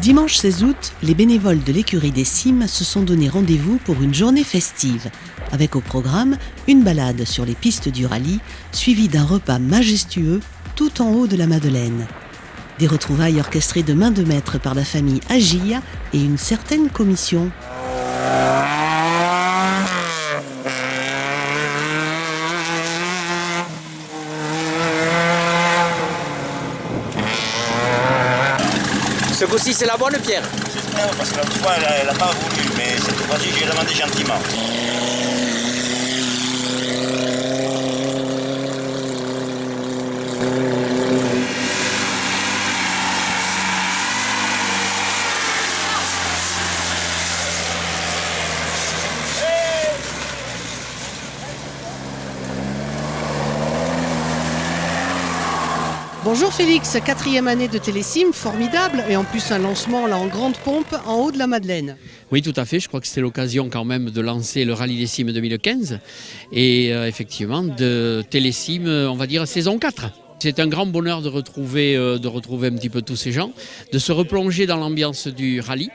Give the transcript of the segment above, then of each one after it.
Dimanche 16 août, les bénévoles de l'écurie des Cimes se sont donné rendez-vous pour une journée festive, avec au programme une balade sur les pistes du rallye, suivie d'un repas majestueux tout en haut de la Madeleine. Des retrouvailles orchestrées de main de maître par la famille Agia et une certaine commission. Ce coup-ci, c'est la bonne pierre. J'espère, parce que l'autre fois, elle n'a pas voulu, mais cette fois-ci, j'ai demandé gentiment. Bonjour Félix, 4e année de Télécim, formidable, et en plus un lancement là en grande pompe en haut de la Madeleine. Oui, tout à fait. Je crois que c'était l'occasion quand même de lancer le Rallye des Cimes 2015 et effectivement de Télésim, on va dire saison 4. C'est un grand bonheur de retrouver un petit peu tous ces gens, de se replonger dans l'ambiance du rallye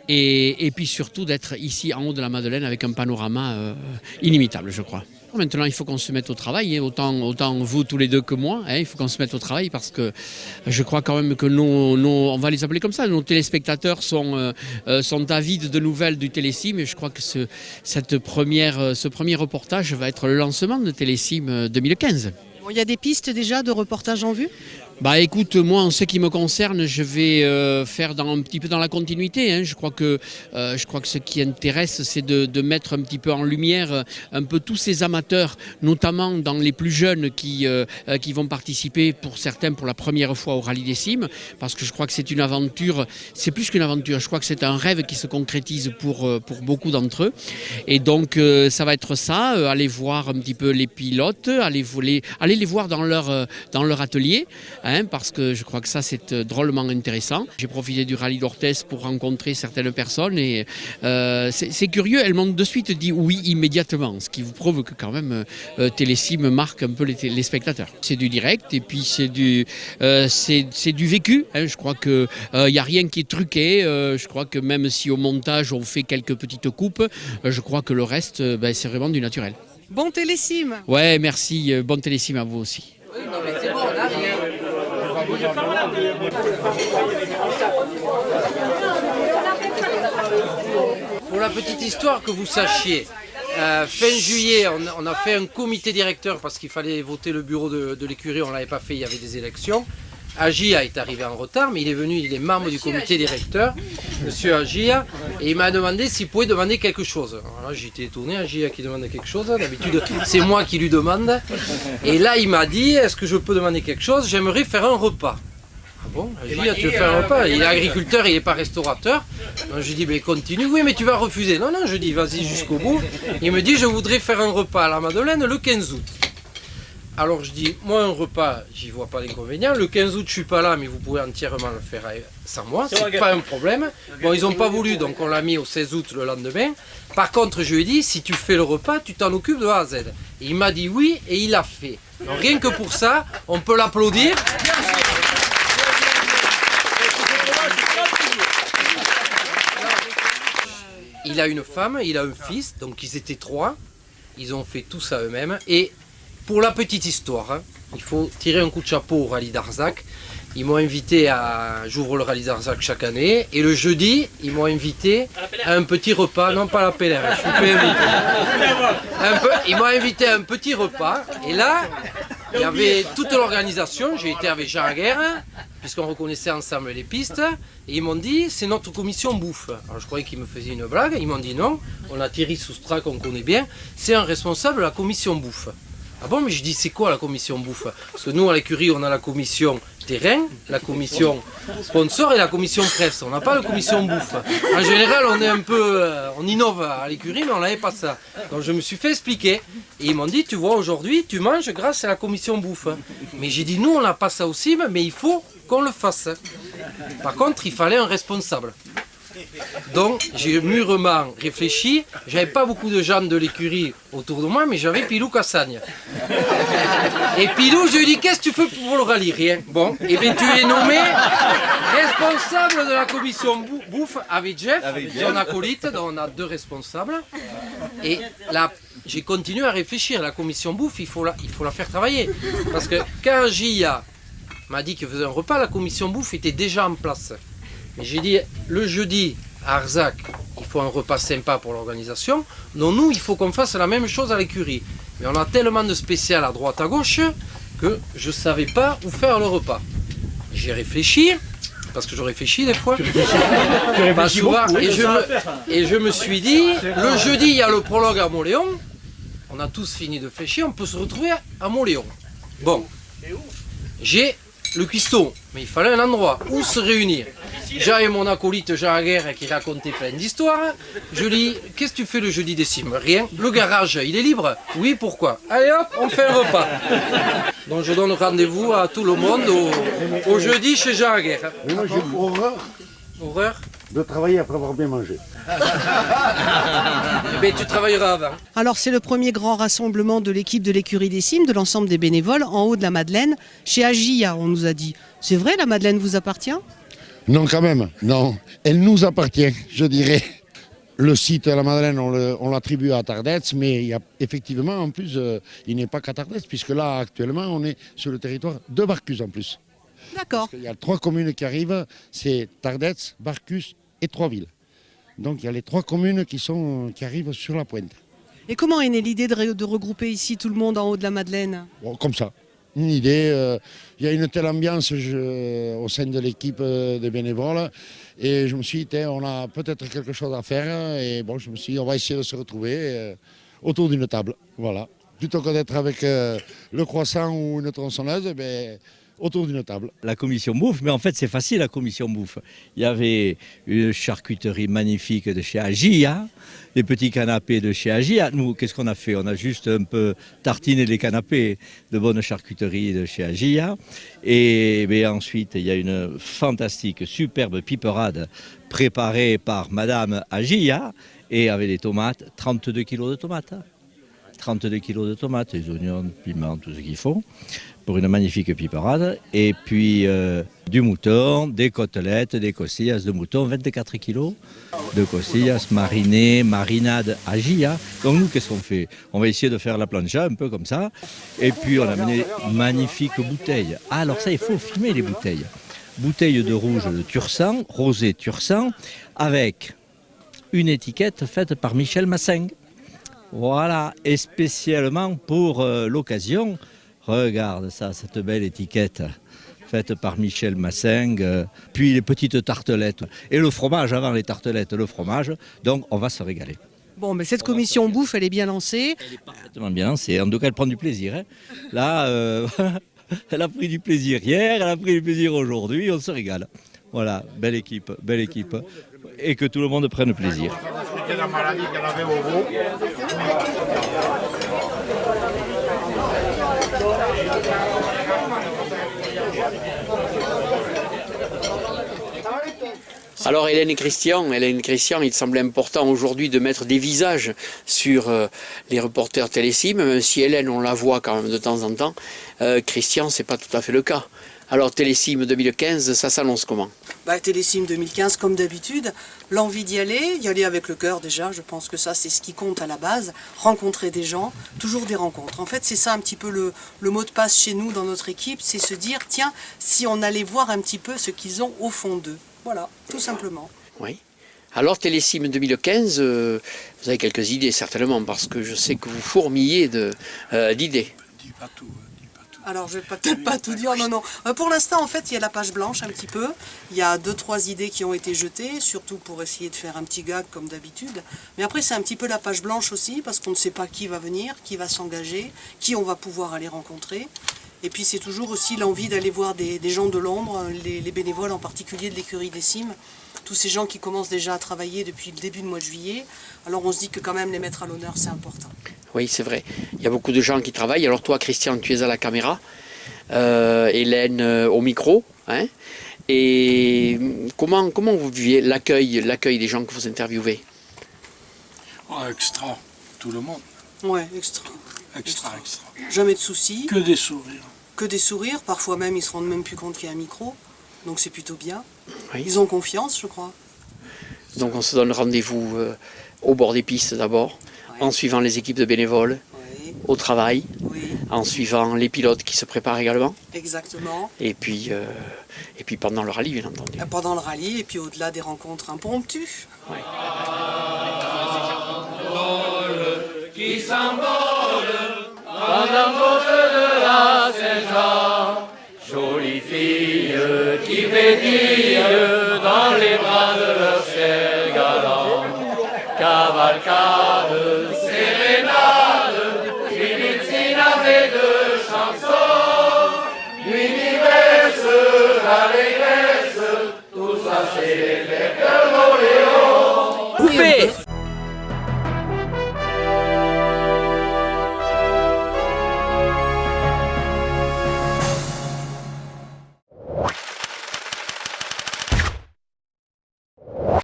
et puis surtout d'être ici en haut de la Madeleine avec un panorama inimitable, je crois. Maintenant, il faut qu'on se mette au travail, hein. Autant vous tous les deux que moi, hein. Il faut qu'on se mette au travail parce que je crois quand même que on va les appeler comme ça, nos téléspectateurs sont avides de nouvelles du Télésim et je crois que ce premier reportage va être le lancement de Télésim 2015. Bon, il y a des pistes déjà de reportage en vue ? Bah écoute, moi en ce qui me concerne, je vais faire un petit peu dans la continuité, hein. Je crois que ce qui intéresse, c'est de mettre un petit peu en lumière un peu tous ces amateurs, notamment dans les plus jeunes qui vont participer pour certains pour la première fois au Rallye des Cimes, parce que je crois que c'est une aventure, c'est plus qu'une aventure, je crois que c'est un rêve qui se concrétise pour beaucoup d'entre eux. Et donc ça va être ça, aller voir un petit peu les pilotes, aller les voir dans leur atelier. Hein, parce que je crois que ça c'est drôlement intéressant. J'ai profité du rallye d'Orthez pour rencontrer certaines personnes et c'est curieux, elles m'ont de suite dit oui immédiatement, ce qui vous prouve que quand même Télésim marque un peu les spectateurs. C'est du direct et puis c'est du vécu, hein. Je crois qu'il n'y a rien qui est truqué, je crois que même si au montage on fait quelques petites coupes, je crois que le reste c'est vraiment du naturel. Bon Télésim. Ouais, merci, bon Télésim à vous aussi. Oui, non mais c'est bon, on arrive. Pour la petite histoire que vous sachiez, fin juillet, on a fait un comité directeur parce qu'il fallait voter le bureau de l'écurie, on ne l'avait pas fait, il y avait des élections. Agia est arrivé en retard, mais il est membre du comité directeur, monsieur Agia, et il m'a demandé s'il pouvait demander quelque chose. Alors là, j'étais étonné, Agia qui demande quelque chose, d'habitude c'est moi qui lui demande. Et là, il m'a dit, est-ce que je peux demander quelque chose? J'aimerais faire un repas. Ah bon, Agia, tu veux faire un repas? Il est agriculteur, il n'est pas restaurateur. Donc je dis, mais continue, oui, mais tu vas refuser. Non, je dis, vas-y jusqu'au bout. Il me dit, je voudrais faire un repas à la Madeleine le 15 août. Alors je dis, moi un repas, j'y vois pas d'inconvénient. Le 15 août, je suis pas là, mais vous pouvez entièrement le faire sans moi, c'est pas un problème. Bon, ils n'ont pas voulu, donc on l'a mis au 16 août le lendemain. Par contre, je lui ai dit, si tu fais le repas, tu t'en occupes de A à Z. Et il m'a dit oui, et il l'a fait. Donc rien que pour ça, on peut l'applaudir. Il a une femme, il a un fils, donc ils étaient 3. Ils ont fait tout ça eux-mêmes. Et pour la petite histoire, hein, il faut tirer un coup de chapeau au Rallye d'Arzac. Ils m'ont invité j'ouvre le Rallye d'Arzac chaque année. Et le jeudi, ils m'ont invité à un petit repas. Non, pas la PLR, je suis pas invité. Ils m'ont invité à un petit repas. Et là, il y avait toute l'organisation. J'ai été avec Jean Aguerre, puisqu'on reconnaissait ensemble les pistes. Et ils m'ont dit, c'est notre commission bouffe. Alors je croyais qu'ils me faisaient une blague. Ils m'ont dit non, on a Thierry Soustra qu'on connaît bien. C'est un responsable de la commission bouffe. Ah bon, mais je dis, c'est quoi la commission bouffe? Parce que nous, à l'écurie, on a la commission terrain, la commission sponsor et la commission presse. On n'a pas la commission bouffe. En général, on innove à l'écurie, mais on n'avait pas ça. Donc je me suis fait expliquer. Et ils m'ont dit, tu vois, aujourd'hui, tu manges grâce à la commission bouffe. Mais j'ai dit, nous, on n'a pas ça aussi, mais il faut qu'on le fasse. Par contre, il fallait un responsable. Donc j'ai mûrement réfléchi. J'avais pas beaucoup de gens de l'écurie autour de moi, mais j'avais Pilou Cassagne. Et Pilou, je lui dis, qu'est-ce que tu fais pour le rallye? Rien. Bon, et bien tu es nommé responsable de la commission bouffe avec Jeff, son acolyte, donc on a 2 responsables. Et là, j'ai continué à réfléchir. La commission bouffe, il faut la faire travailler. Parce que quand Gia m'a dit qu'il faisait un repas, la commission bouffe était déjà en place. Mais j'ai dit, le jeudi, à Arzac, il faut un repas sympa pour l'organisation. Donc nous, il faut qu'on fasse la même chose à l'écurie. Mais on a tellement de spécial à droite, à gauche, que je ne savais pas où faire le repas. J'ai réfléchi, parce que je réfléchis des fois. Pas souvent, et je me suis dit, le jeudi, il y a le prologue à Montléon. On a tous fini de réfléchir, on peut se retrouver à Montléon. Bon, j'ai le cuistot, mais il fallait un endroit où se réunir. J'avais mon acolyte Jean Aguerre qui racontait plein d'histoires. Je lui dis, qu'est-ce que tu fais le jeudi des cimes? Rien. Le garage, il est libre? Oui, pourquoi? Allez hop, on fait un repas. Donc je donne rendez-vous à tout le monde au jeudi chez Jean Aguerre. Mais moi j'ai Horreur de travailler après avoir bien mangé. Eh bien, tu travailleras avant. Alors c'est le premier grand rassemblement de l'équipe de l'écurie des Cimes, de l'ensemble des bénévoles, en haut de la Madeleine, chez Agia, on nous a dit. C'est vrai, la Madeleine vous appartient? Non, quand même, non. Elle nous appartient, je dirais. Le site de la Madeleine, on l'attribue à Tardets, mais il y a effectivement, en plus, il n'est pas qu'à Tardets, puisque là, actuellement, on est sur le territoire de Barcus en plus. D'accord. Il y a 3 communes qui arrivent, c'est Tardets, Barcus et Trois-Villes. Donc il y a les 3 communes qui arrivent sur la pointe. Et comment est née l'idée de regrouper ici tout le monde en haut de la Madeleine? Bon, comme ça, une idée. Il y a une telle ambiance au sein de l'équipe des bénévoles. Et je me suis dit, on a peut-être quelque chose à faire. Et bon, je me suis dit, on va essayer de se retrouver autour d'une table. Voilà. Plutôt que d'être avec le croissant ou une tronçonneuse, autour d'une table. La commission bouffe, mais en fait c'est facile la commission bouffe. Il y avait une charcuterie magnifique de chez Agia, les petits canapés de chez Agia. Nous, qu'est-ce qu'on a fait? On a juste un peu tartiné les canapés de bonne charcuterie de chez Agia. Et ensuite, il y a une fantastique, superbe piperade préparée par Madame Agia et avec des tomates, 32 kilos de tomates. 32 kilos de tomates, des oignons, piments, tout ce qu'il faut, pour une magnifique piperade. Et puis du mouton, des côtelettes, des costillas de mouton, 24 kilos de costillas marinées, marinade Agia. Donc nous, qu'est-ce qu'on fait? On va essayer de faire la plancha, un peu comme ça. Et puis on a amené une magnifique bouteille. Ah, alors ça, il faut filmer les bouteilles. Bouteille de rouge de Tursan, rosé Tursan, avec une étiquette faite par Michel Massingue. Voilà, et spécialement pour l'occasion, regarde ça, cette belle étiquette faite par Michel Massingue, puis les petites tartelettes, et le fromage avant les tartelettes, le fromage, donc on va se régaler. Bon, mais cette commission bouffe, elle est bien lancée. Elle est parfaitement bien lancée, en tout cas elle prend du plaisir. Hein. Là, elle a pris du plaisir hier, elle a pris du plaisir aujourd'hui, on se régale. Voilà, belle équipe, et que tout le monde prenne plaisir. Alors Hélène et Christian, il semblait important aujourd'hui de mettre des visages sur les reporters Télécim, même si Hélène on la voit quand même de temps en temps, Christian c'est pas tout à fait le cas. Alors Télécim 2015, ça s'annonce comment? Télécim 2015, comme d'habitude, l'envie d'y aller avec le cœur déjà, je pense que ça c'est ce qui compte à la base, rencontrer des gens, toujours des rencontres. En fait c'est ça un petit peu le mot de passe chez nous dans notre équipe, c'est se dire tiens, si on allait voir un petit peu ce qu'ils ont au fond d'eux. Voilà, tout simplement. Oui. Alors Télésim 2015, vous avez quelques idées certainement, parce que je sais que vous fourmillez d'idées. Dis pas tout. Alors je vais peut-être pas tout dire, non. Pour l'instant en fait il y a la page blanche un petit peu, il y a 2-3 idées qui ont été jetées, surtout pour essayer de faire un petit gag comme d'habitude. Mais après c'est un petit peu la page blanche aussi, parce qu'on ne sait pas qui va venir, qui va s'engager, qui on va pouvoir aller rencontrer. Et puis c'est toujours aussi l'envie d'aller voir des gens de l'ombre, les bénévoles en particulier de l'écurie des Cimes, tous ces gens qui commencent déjà à travailler depuis le début du mois de juillet. Alors on se dit que quand même les mettre à l'honneur c'est important. Oui c'est vrai, il y a beaucoup de gens qui travaillent. Alors toi Christian tu es à la caméra, Hélène au micro, hein, Et comment vous viviez l'accueil des gens que vous interviewez? Extra, tout le monde. Ouais, extra. Extra. Jamais de soucis. Que des sourires. Que des sourires. Parfois même, ils se rendent même plus compte qu'il y a un micro. Donc c'est plutôt bien. Oui. Ils ont confiance, je crois. Donc on se donne rendez-vous au bord des pistes d'abord, Ouais. en suivant les équipes de bénévoles, Oui, au travail, oui, en suivant les pilotes qui se préparent également, exactement. et puis pendant le rallye bien entendu. Pendant le rallye et puis au-delà des rencontres impromptues. Jolie fille qui pétille dans les bras de leur cher galant. Cavalcade, sérénade, Philippe avait deux chansons. L'univers, l'allégresse, tout ça c'est les fêtes de l'Orléans. Coupé.